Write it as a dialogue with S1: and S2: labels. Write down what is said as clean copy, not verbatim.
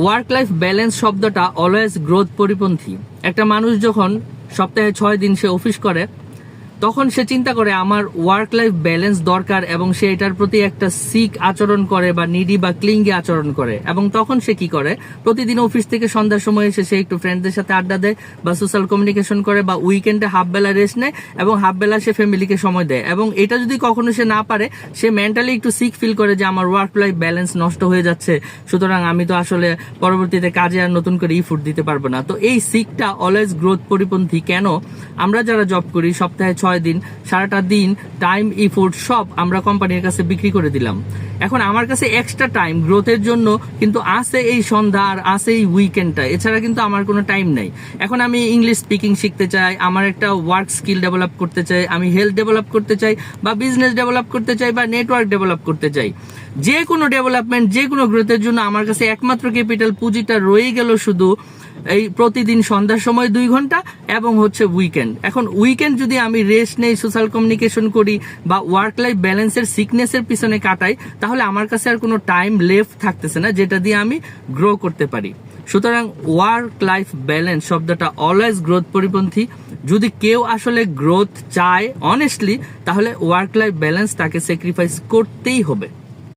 S1: Work life balance শব্দটা always growth পরিপন্থী। একটা মানুষ যখন সপ্তাহে 6 দিন সে অফিস করে, তখন সে চিন্তা করে আমার ওয়ার্ক লাইফ ব্যালেন্স দরকার, এবং সে এটার প্রতি একটা সিক আচরণ করে বা নিডি বা ক্লিঙ্গি আচরণ করে। এবং তখন সে কি করে, প্রতিদিন অফিস থেকে সন্ধ্যার সময় এসে সে একটু ফ্রেন্ডদের সাথে আড্ডা দেয় বা সোশ্যাল কমিউনিকেশন করে, বা উইকেন্ডে হাফ বেলা রেস্ট নেয় এবং হাফ বেলা সে ফ্যামিলিকে সময় দেয়। এবং এটা যদি কখনো সে না পারে, সে মেন্টালি একটু সিক ফিল করে যে আমার ওয়ার্ক লাইফ ব্যালেন্স নষ্ট হয়ে যাচ্ছে, সুতরাং আমি তো আসলে পরবর্তীতে কাজে আর নতুন করে ইফোর্ট দিতে পারবো না। তো এই সিকটা অলওয়েজ গ্রোথ পরিপন্থী। কেন? আমরা যারা জব করি সপ্তাহে 6 দিন, সারাটা দিন টাইম ইফোর্ট সব আমরা কোম্পানির কাছে বিক্রি করে দিলাম। এখন আমার কাছে এক্সট্রা টাইম গ্রোথের জন্য কিন্তু আছে এই সন্ধ্যা আর আছে এই উইকেন্ডটা, এছাড়া কিন্তু আমার কোনো টাইম নাই। এখন আমি ইংলিশ স্পিকিং শিখতে চাই, আমার একটা ওয়ার্ক স্কিল ডেভেলপ করতে চাই, আমি হেলথ ডেভেলপ করতে চাই, বা বিজনেস ডেভেলপ করতে চাই, বা নেটওয়ার্ক ডেভেলপ করতে চাই। যে কোনো ডেভেলপমেন্ট, যে কোনো গ্রোথের জন্য আমার কাছে একমাত্র ক্যাপিটাল পুঁজিটা রয়ে গেল শুধু এই প্রতিদিন সন্ধ্যার সময় 2 ঘন্টা এবং হচ্ছে উইকেন্ড। এখন উইকেন্ড যদি আমি রেস্ট নেই, সোশ্যাল কমিউনিকেশন করি বা ওয়ার্ক লাইফ ব্যালেন্সের সিকনেসের পিছনে কাটাই, তাহলে আমার কাছে আর কোনো টাইম লেফট থাকতেছে না যেটা দিয়ে আমি গ্রো করতে পারি। সুতরাং ওয়ার্ক লাইফ ব্যালেন্স শব্দটা অলওয়েজ গ্রোথ পরিপন্থী। যদি কেউ আসলে গ্রোথ চায় অনেস্টলি, তাহলে ওয়ার্ক লাইফ ব্যালেন্স তাকে স্যাক্রিফাইস করতেই হবে।